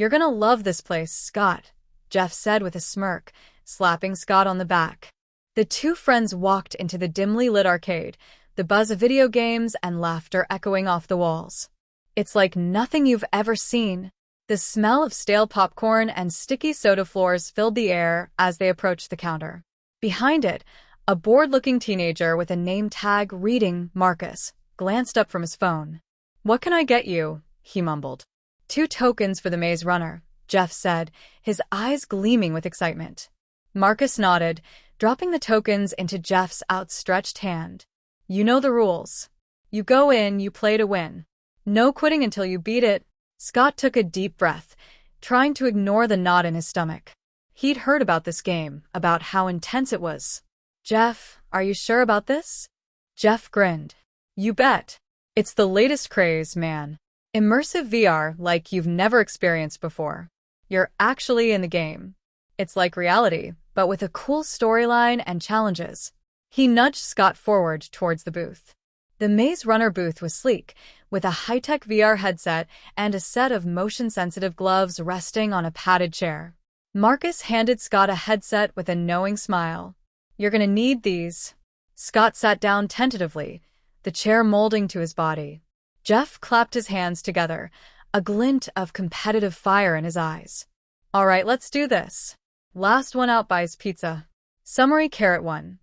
You're gonna love this place, Scott, Jeff said with a smirk, slapping Scott on the back. The two friends walked into the dimly lit arcade, the buzz of video games and laughter echoing off the walls. It's like nothing you've ever seen. The smell of stale popcorn and sticky soda floors filled the air as they approached the counter. Behind it, a bored-looking teenager with a name tag reading Marcus glanced up from his phone. "What can I get you?" he mumbled. "2 tokens for the Maze Runner," Jeff said, his eyes gleaming with excitement. Marcus nodded, dropping the tokens into Jeff's outstretched hand. "You know the rules. You go in, you play to win. No quitting until you beat it." Scott took a deep breath, trying to ignore the knot in his stomach. He'd heard about this game, about how intense it was. "Jeff, are you sure about this?" Jeff grinned. "You bet. It's the latest craze, man. Immersive VR like you've never experienced before. You're actually in the game. It's like reality, but with a cool storyline and challenges." He nudged Scott forward towards the booth. The Maze Runner booth was sleek, with a high-tech VR headset and a set of motion-sensitive gloves resting on a padded chair. Marcus handed Scott a headset with a knowing smile. "You're gonna need these." Scott sat down tentatively, the chair molding to his body. Jeff clapped his hands together, a glint of competitive fire in his eyes. "All right, let's do this. Last one out buys pizza." Summary Carrot 1.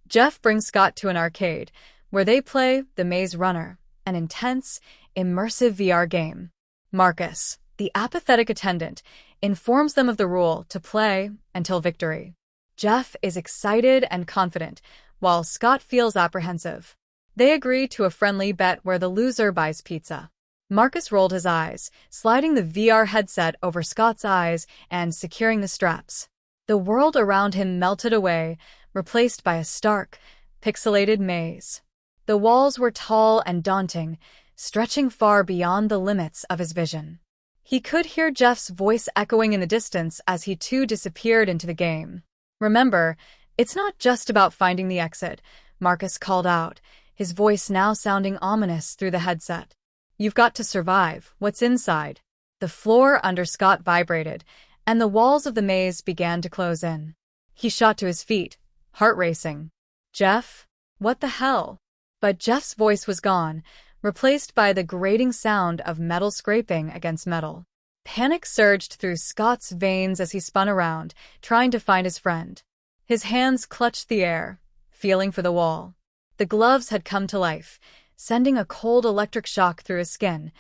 Jeff brings Scott to an arcade, where they play The Maze Runner, an intense, immersive VR game. Marcus, the apathetic attendant, informs them of the rule to play until victory. Jeff is excited and confident, while Scott feels apprehensive. They agree to a friendly bet where the loser buys pizza. Marcus rolled his eyes, sliding the VR headset over Scott's eyes and securing the straps. The world around him melted away, replaced by a stark, pixelated maze. The walls were tall and daunting, stretching far beyond the limits of his vision. He could hear Jeff's voice echoing in the distance as he too disappeared into the game. "Remember, it's not just about finding the exit," Marcus called out, his voice now sounding ominous through the headset. "You've got to survive what's inside." The floor under Scott vibrated, and the walls of the maze began to close in. He shot to his feet, heart racing. "Jeff? What the hell?" But Jeff's voice was gone, replaced by the grating sound of metal scraping against metal. Panic surged through Scott's veins as he spun around, trying to find his friend. His hands clutched the air, feeling for the wall. The gloves had come to life, sending a cold electric shock through his skin,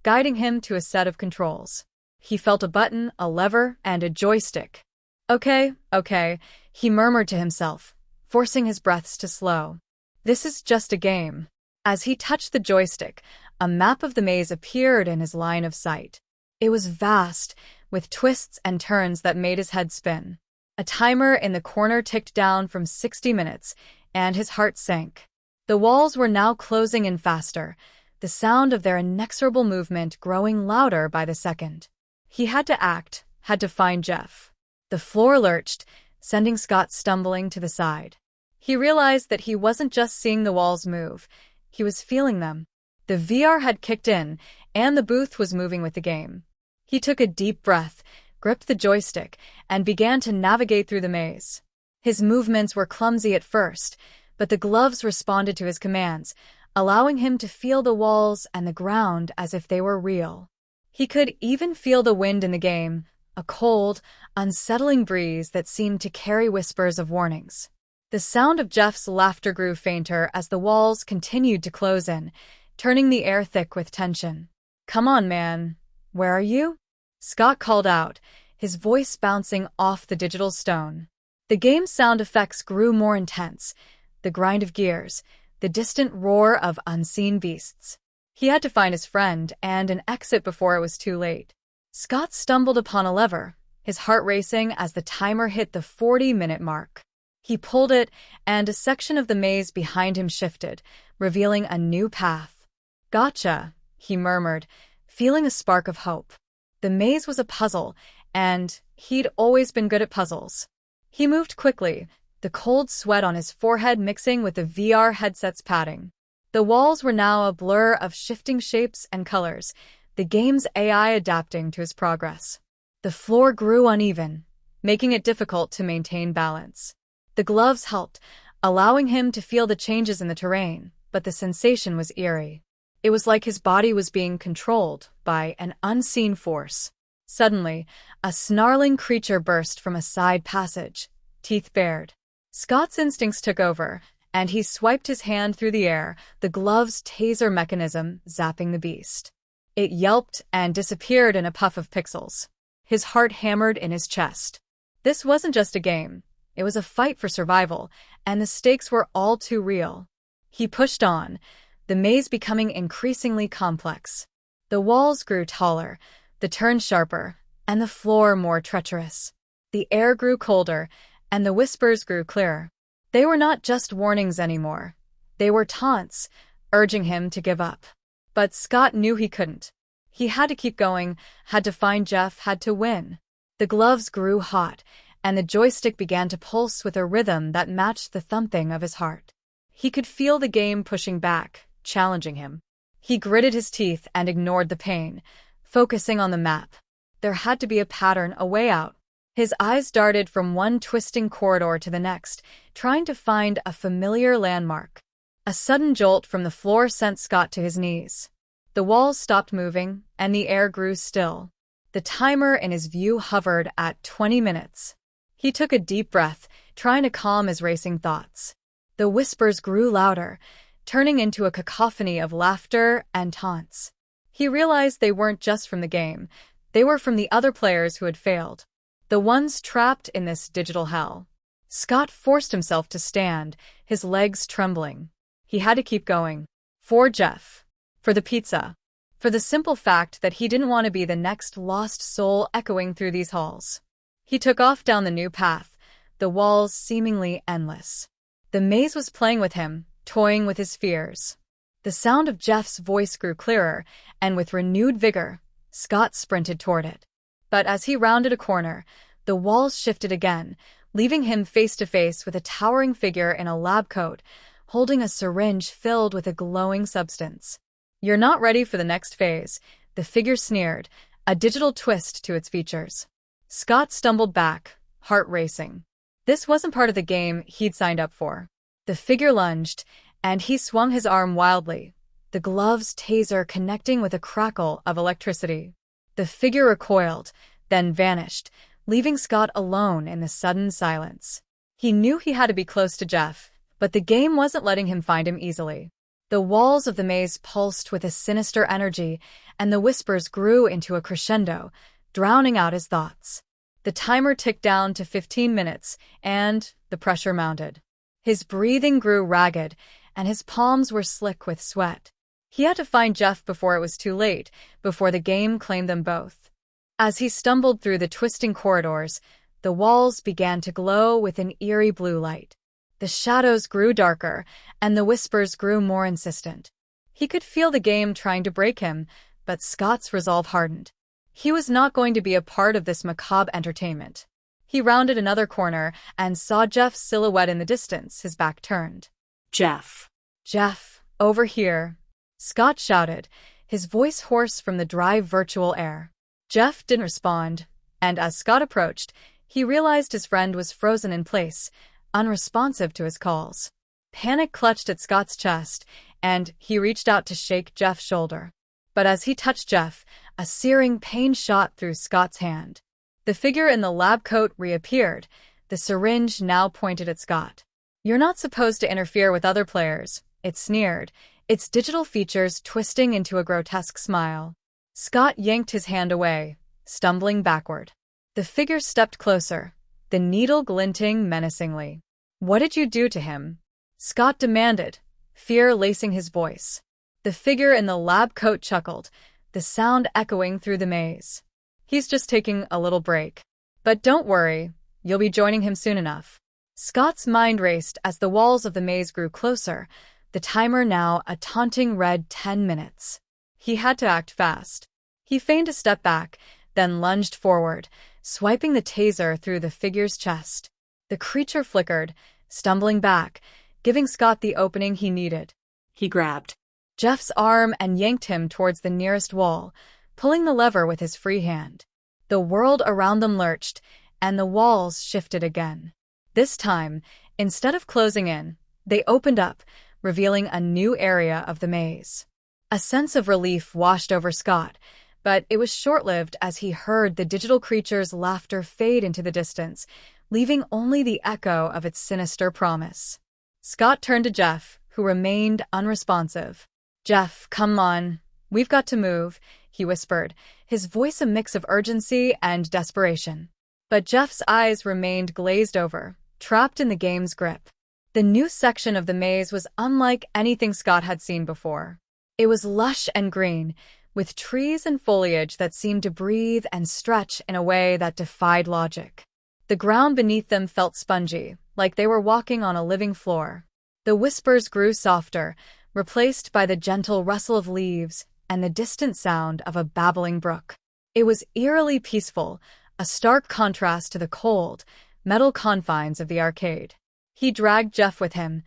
guiding him to a set of controls. He felt a button, a lever, and a joystick. Okay, he murmured to himself, forcing his breaths to slow. "This is just a game." As he touched the joystick, a map of the maze appeared in his line of sight. It was vast, with twists and turns that made his head spin. A timer in the corner ticked down from 60 minutes, and his heart sank. The walls were now closing in faster, the sound of their inexorable movement growing louder by the second. He had to act, had to find Jeff. The floor lurched, sending Scott stumbling to the side. He realized that he wasn't just seeing the walls move, he was feeling them. The VR had kicked in, and the booth was moving with the game. He took a deep breath, gripped the joystick, and began to navigate through the maze. His movements were clumsy at first, but the gloves responded to his commands, allowing him to feel the walls and the ground as if they were real. He could even feel the wind in the game, a cold, unsettling breeze that seemed to carry whispers of warnings. The sound of Jeff's laughter grew fainter as the walls continued to close in, turning the air thick with tension. "Come on, man. Where are you?" Scott called out, his voice bouncing off the digital stone. The game's sound effects grew more intense, the grind of gears, the distant roar of unseen beasts. He had to find his friend and an exit before it was too late. Scott stumbled upon a lever, his heart racing as the timer hit the 40-minute mark. He pulled it, and a section of the maze behind him shifted, revealing a new path. "Gotcha," he murmured, feeling a spark of hope. The maze was a puzzle, and he'd always been good at puzzles. He moved quickly, the cold sweat on his forehead mixing with the VR headset's padding. The walls were now a blur of shifting shapes and colors, the game's AI adapting to his progress. The floor grew uneven, making it difficult to maintain balance. The gloves helped, allowing him to feel the changes in the terrain, but the sensation was eerie. It was like his body was being controlled by an unseen force. Suddenly, a snarling creature burst from a side passage, teeth bared. Scott's instincts took over, and he swiped his hand through the air, the glove's taser mechanism zapping the beast. It yelped and disappeared in a puff of pixels. His heart hammered in his chest. This wasn't just a game. It was a fight for survival, and the stakes were all too real. He pushed on, the maze becoming increasingly complex. The walls grew taller, the turns sharper, and the floor more treacherous. The air grew colder, and the whispers grew clearer. They were not just warnings anymore. They were taunts, urging him to give up. But Scott knew he couldn't. He had to keep going, had to find Jeff, had to win. The gloves grew hot, and the joystick began to pulse with a rhythm that matched the thumping of his heart. He could feel the game pushing back, challenging him. He gritted his teeth and ignored the pain, focusing on the map. There had to be a pattern, a way out. His eyes darted from one twisting corridor to the next, trying to find a familiar landmark. A sudden jolt from the floor sent Scott to his knees. The walls stopped moving, and the air grew still. The timer in his view hovered at 20 minutes. He took a deep breath, trying to calm his racing thoughts. The whispers grew louder, turning into a cacophony of laughter and taunts. He realized they weren't just from the game. They were from the other players who had failed. The ones trapped in this digital hell. Scott forced himself to stand, his legs trembling. He had to keep going. For Jeff. For the pizza. For the simple fact that he didn't want to be the next lost soul echoing through these halls. He took off down the new path, the walls seemingly endless. The maze was playing with him, toying with his fears. The sound of Jeff's voice grew clearer, and with renewed vigor, Scott sprinted toward it. But as he rounded a corner, the walls shifted again, leaving him face to face with a towering figure in a lab coat, holding a syringe filled with a glowing substance. "You're not ready for the next phase," the figure sneered, a digital twist to its features. Scott stumbled back, heart racing. This wasn't part of the game he'd signed up for. The figure lunged, and he swung his arm wildly, the glove's taser connecting with a crackle of electricity. The figure recoiled, then vanished, leaving Scott alone in the sudden silence. He knew he had to be close to Jeff, but the game wasn't letting him find him easily. The walls of the maze pulsed with a sinister energy, and the whispers grew into a crescendo, drowning out his thoughts. The timer ticked down to 15 minutes, and the pressure mounted. His breathing grew ragged, and his palms were slick with sweat. He had to find Jeff before it was too late, before the game claimed them both. As he stumbled through the twisting corridors, the walls began to glow with an eerie blue light. The shadows grew darker, and the whispers grew more insistent. He could feel the game trying to break him, but Scott's resolve hardened. He was not going to be a part of this macabre entertainment. He rounded another corner and saw Jeff's silhouette in the distance, his back turned. Jeff. "Jeff, over here," Scott shouted, his voice hoarse from the dry virtual air. Jeff didn't respond, and as Scott approached, he realized his friend was frozen in place, unresponsive to his calls. Panic clutched at Scott's chest, and he reached out to shake Jeff's shoulder. But as he touched Jeff, a searing pain shot through Scott's hand. The figure in the lab coat reappeared, the syringe now pointed at Scott. "You're not supposed to interfere with other players," it sneered, its digital features twisting into a grotesque smile. Scott yanked his hand away, stumbling backward. The figure stepped closer, the needle glinting menacingly. "What did you do to him?" Scott demanded, fear lacing his voice. The figure in the lab coat chuckled, the sound echoing through the maze. "He's just taking a little break. But don't worry, you'll be joining him soon enough." Scott's mind raced as the walls of the maze grew closer, the timer now a taunting red 10 minutes. He had to act fast. He feigned a step back, then lunged forward, swiping the taser through the figure's chest. The creature flickered, stumbling back, giving Scott the opening he needed. He grabbed Jeff's arm and yanked him towards the nearest wall, pulling the lever with his free hand. The world around them lurched, and the walls shifted again. This time, instead of closing in, they opened up, revealing a new area of the maze. A sense of relief washed over Scott, but it was short-lived as he heard the digital creature's laughter fade into the distance, leaving only the echo of its sinister promise. Scott turned to Jeff, who remained unresponsive. "Jeff, come on. We've got to move," he whispered, his voice a mix of urgency and desperation. But Jeff's eyes remained glazed over, trapped in the game's grip. The new section of the maze was unlike anything Scott had seen before. It was lush and green, with trees and foliage that seemed to breathe and stretch in a way that defied logic. The ground beneath them felt spongy, like they were walking on a living floor. The whispers grew softer, replaced by the gentle rustle of leaves and the distant sound of a babbling brook. It was eerily peaceful, a stark contrast to the cold, metal confines of the arcade. He dragged Jeff with him,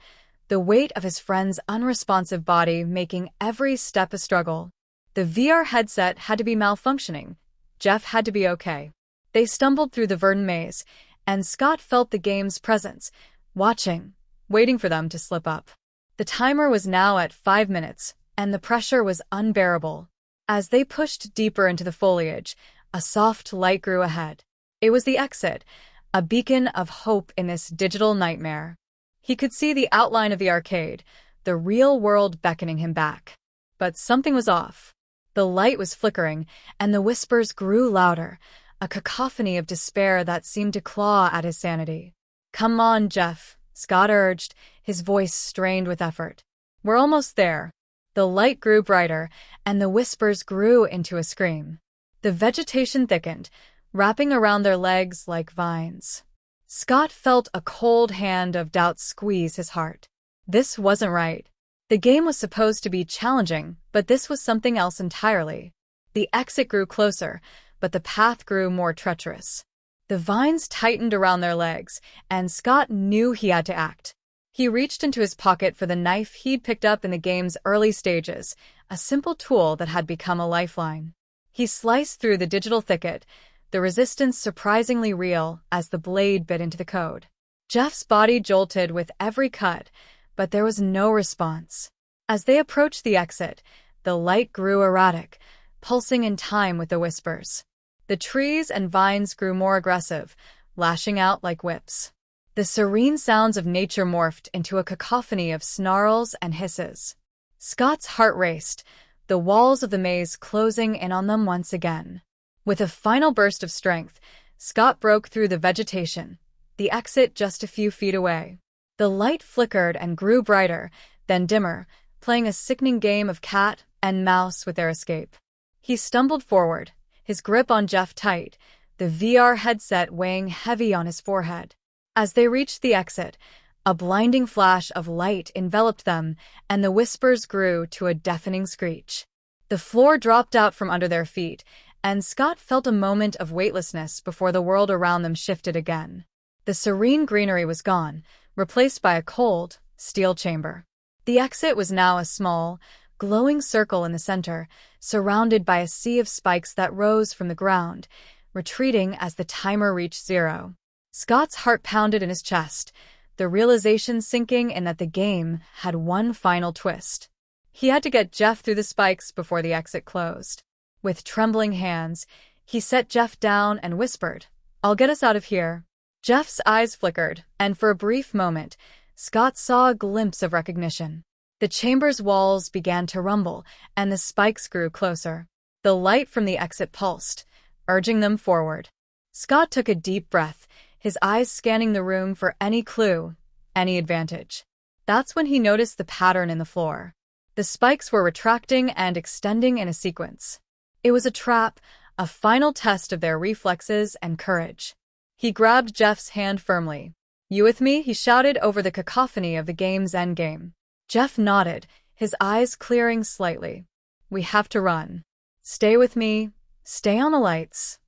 the weight of his friend's unresponsive body making every step a struggle. The VR headset had to be malfunctioning. Jeff had to be okay. They stumbled through the verdant maze, and Scott felt the game's presence, watching, waiting for them to slip up. The timer was now at 5 minutes, and the pressure was unbearable. As they pushed deeper into the foliage, a soft light grew ahead. It was the exit, a beacon of hope in this digital nightmare. He could see the outline of the arcade, the real world beckoning him back. But something was off. The light was flickering, and the whispers grew louder, a cacophony of despair that seemed to claw at his sanity. "Come on, Jeff," Scott urged, his voice strained with effort. "We're almost there." The light grew brighter, and the whispers grew into a scream. The vegetation thickened, wrapping around their legs like vines. Scott felt a cold hand of doubt squeeze his heart. This wasn't right. The game was supposed to be challenging, but this was something else entirely. The exit grew closer, but the path grew more treacherous. The vines tightened around their legs, and Scott knew he had to act. He reached into his pocket for the knife he'd picked up in the game's early stages, a simple tool that had become a lifeline. He sliced through the digital thicket, the resistance surprisingly real as the blade bit into the code. Jeff's body jolted with every cut, but there was no response. As they approached the exit, the light grew erratic, pulsing in time with the whispers. The trees and vines grew more aggressive, lashing out like whips. The serene sounds of nature morphed into a cacophony of snarls and hisses. Scott's heart raced, the walls of the maze closing in on them once again. With a final burst of strength, Scott broke through the vegetation, the exit just a few feet away. The light flickered and grew brighter, then dimmer, playing a sickening game of cat and mouse with their escape. He stumbled forward, his grip on Jeff tight, the VR headset weighing heavy on his forehead. As they reached the exit, a blinding flash of light enveloped them, and the whispers grew to a deafening screech. The floor dropped out from under their feet, and Scott felt a moment of weightlessness before the world around them shifted again. The serene greenery was gone, replaced by a cold, steel chamber. The exit was now a small, glowing circle in the center, surrounded by a sea of spikes that rose from the ground, retreating as the timer reached 0. Scott's heart pounded in his chest, the realization sinking in that the game had one final twist. He had to get Jeff through the spikes before the exit closed. With trembling hands, he set Jeff down and whispered, "I'll get us out of here." Jeff's eyes flickered, and for a brief moment, Scott saw a glimpse of recognition. The chamber's walls began to rumble, and the spikes grew closer. The light from the exit pulsed, urging them forward. Scott took a deep breath, his eyes scanning the room for any clue, any advantage. That's when he noticed the pattern in the floor. The spikes were retracting and extending in a sequence. It was a trap, a final test of their reflexes and courage. He grabbed Jeff's hand firmly. "You with me?" he shouted over the cacophony of the game's endgame. Jeff nodded, his eyes clearing slightly. "We have to run. Stay with me. Stay on the lights."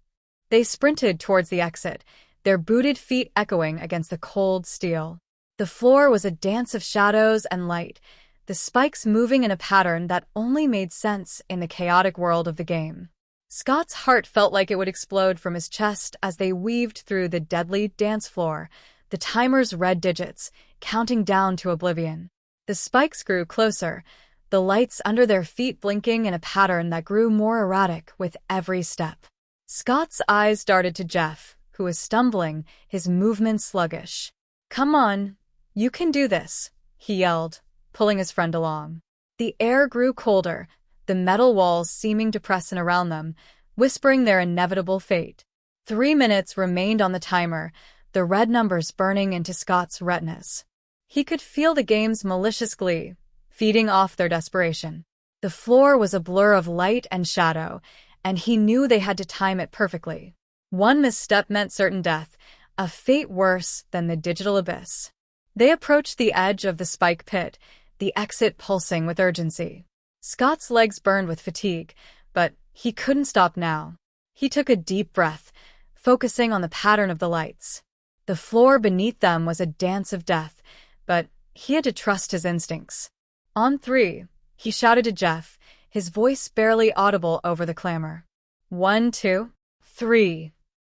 They sprinted towards the exit, their booted feet echoing against the cold steel. The floor was a dance of shadows and light, the spikes moving in a pattern that only made sense in the chaotic world of the game. Scott's heart felt like it would explode from his chest as they weaved through the deadly dance floor, the timer's red digits, counting down to oblivion. The spikes grew closer, the lights under their feet blinking in a pattern that grew more erratic with every step. Scott's eyes darted to Jeff, who was stumbling, his movements sluggish. "Come on, you can do this," he yelled, pulling his friend along. The air grew colder, the metal walls seeming to press in around them, whispering their inevitable fate. 3 minutes remained on the timer, the red numbers burning into Scott's retinas. He could feel the game's malicious glee, feeding off their desperation. The floor was a blur of light and shadow, and he knew they had to time it perfectly. One misstep meant certain death, a fate worse than the digital abyss. They approached the edge of the spike pit, the exit pulsing with urgency. Scott's legs burned with fatigue, but he couldn't stop now. He took a deep breath, focusing on the pattern of the lights. The floor beneath them was a dance of death, but he had to trust his instincts. "On 3, he shouted to Jeff, his voice barely audible over the clamor. 1, 2, 3.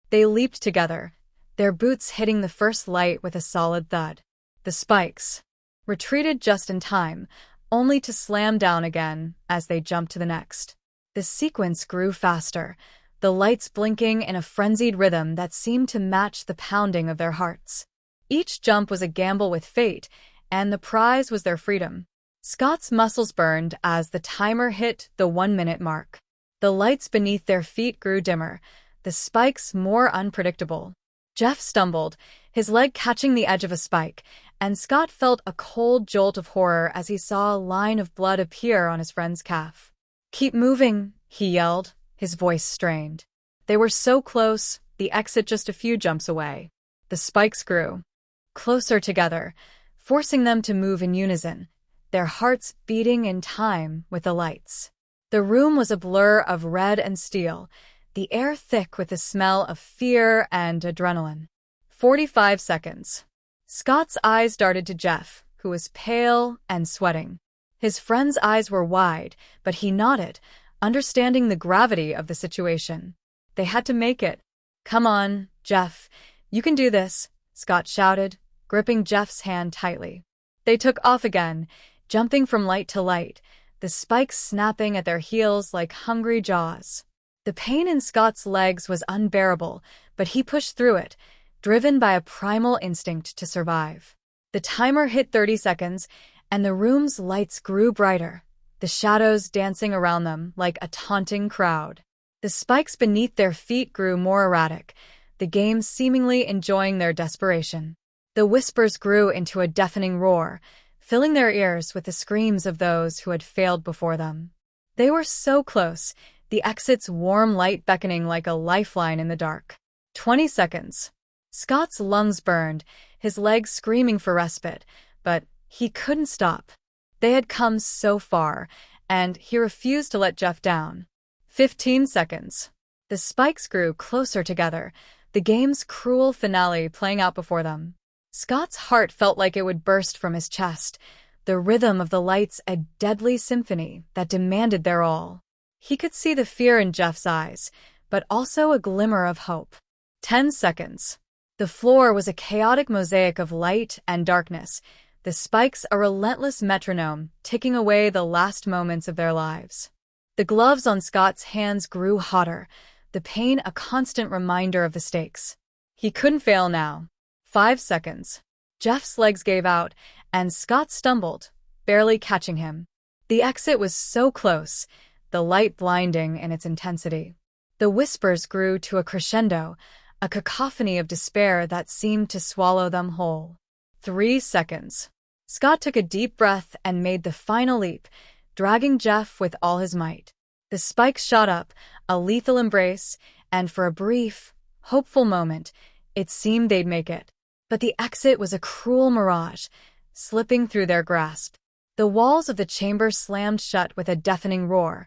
They leaped together, their boots hitting the first light with a solid thud. The spikes retreated just in time, only to slam down again as they jumped to the next. The sequence grew faster, the lights blinking in a frenzied rhythm that seemed to match the pounding of their hearts. Each jump was a gamble with fate, and the prize was their freedom. Scott's muscles burned as the timer hit the 1-minute mark. The lights beneath their feet grew dimmer, the spikes more unpredictable. Jeff stumbled, his leg catching the edge of a spike, and Scott felt a cold jolt of horror as he saw a line of blood appear on his friend's calf. "Keep moving," he yelled, his voice strained. They were so close, the exit just a few jumps away. The spikes grew closer together, forcing them to move in unison, their hearts beating in time with the lights. The room was a blur of red and steel, the air thick with the smell of fear and adrenaline. 45 seconds. Scott's eyes darted to Jeff, who was pale and sweating. His friend's eyes were wide, but he nodded, understanding the gravity of the situation. They had to make it. "Come on, Jeff, you can do this," Scott shouted, gripping Jeff's hand tightly. They took off again, jumping from light to light, the spikes snapping at their heels like hungry jaws. The pain in Scott's legs was unbearable, but he pushed through it, driven by a primal instinct to survive. The timer hit 30 seconds, and the room's lights grew brighter, the shadows dancing around them like a taunting crowd. The spikes beneath their feet grew more erratic, the game seemingly enjoying their desperation. The whispers grew into a deafening roar, filling their ears with the screams of those who had failed before them. They were so close, the exit's warm light beckoning like a lifeline in the dark. 20 seconds. Scott's lungs burned, his legs screaming for respite, but he couldn't stop. They had come so far, and he refused to let Jeff down. 15 seconds. The spikes grew closer together, the game's cruel finale playing out before them. Scott's heart felt like it would burst from his chest, the rhythm of the lights a deadly symphony that demanded their all. He could see the fear in Jeff's eyes, but also a glimmer of hope. 10 seconds. The floor was a chaotic mosaic of light and darkness, the spikes a relentless metronome ticking away the last moments of their lives. The gloves on Scott's hands grew hotter, the pain a constant reminder of the stakes. He couldn't fail now. 5 seconds. Jeff's legs gave out, and Scott stumbled, barely catching him. The exit was so close, the light blinding in its intensity. The whispers grew to a crescendo, a cacophony of despair that seemed to swallow them whole. 3 seconds. Scott took a deep breath and made the final leap, dragging Jeff with all his might. The spikes shot up, a lethal embrace, and for a brief, hopeful moment, it seemed they'd make it. But the exit was a cruel mirage, slipping through their grasp. The walls of the chamber slammed shut with a deafening roar,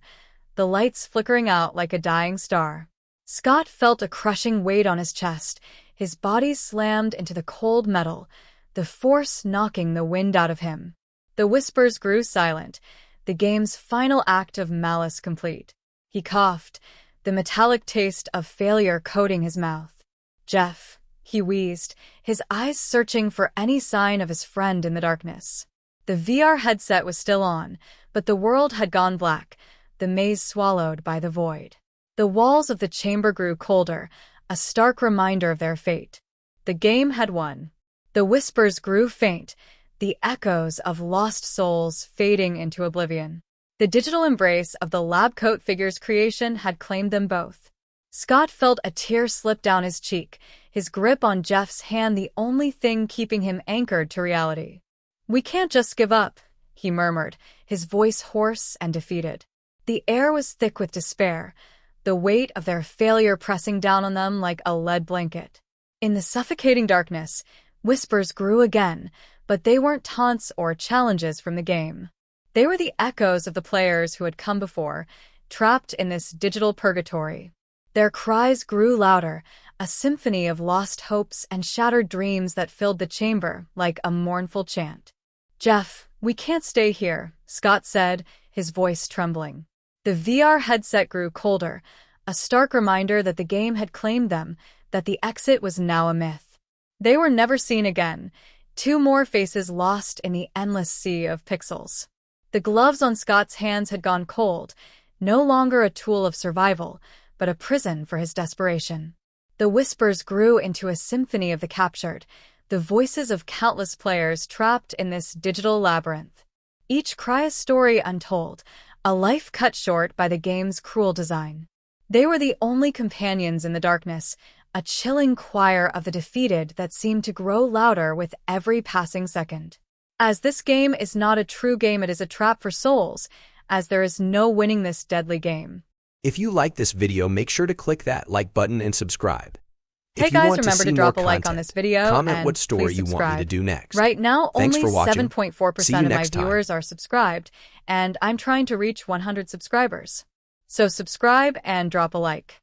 the lights flickering out like a dying star. Scott felt a crushing weight on his chest, his body slammed into the cold metal, the force knocking the wind out of him. The whispers grew silent, the game's final act of malice complete. He coughed, the metallic taste of failure coating his mouth. "Jeff," he wheezed, his eyes searching for any sign of his friend in the darkness. The VR headset was still on, but the world had gone black, the maze swallowed by the void. The walls of the chamber grew colder, a stark reminder of their fate. The game had won. The whispers grew faint, the echoes of lost souls fading into oblivion. The digital embrace of the lab coat figure's creation had claimed them both. Scott felt a tear slip down his cheek, his grip on Jeff's hand the only thing keeping him anchored to reality. "We can't just give up," he murmured, his voice hoarse and defeated. The air was thick with despair, the weight of their failure pressing down on them like a lead blanket. In the suffocating darkness, whispers grew again, but they weren't taunts or challenges from the game. They were the echoes of the players who had come before, trapped in this digital purgatory. Their cries grew louder, a symphony of lost hopes and shattered dreams that filled the chamber like a mournful chant. "Jeff, we can't stay here," Scott said, his voice trembling. The VR headset grew colder, a stark reminder that the game had claimed them, that the exit was now a myth. They were never seen again, two more faces lost in the endless sea of pixels. The gloves on Scott's hands had gone cold, no longer a tool of survival, but a prison for his desperation. The whispers grew into a symphony of the captured, the voices of countless players trapped in this digital labyrinth. Each cry a story untold, a life cut short by the game's cruel design. They were the only companions in the darkness, a chilling choir of the defeated that seemed to grow louder with every passing second. As this game is not a true game, it is a trap for souls, as there is no winning this deadly game. If you like this video, make sure to click that like button and subscribe. Hey guys, remember to drop a like on this video comment and what story please you want me subscribe. to do next. Right now, Thanks only for watching. 7.4% of my next time. viewers are subscribed, and I'm trying to reach 100 subscribers. So subscribe and drop a like.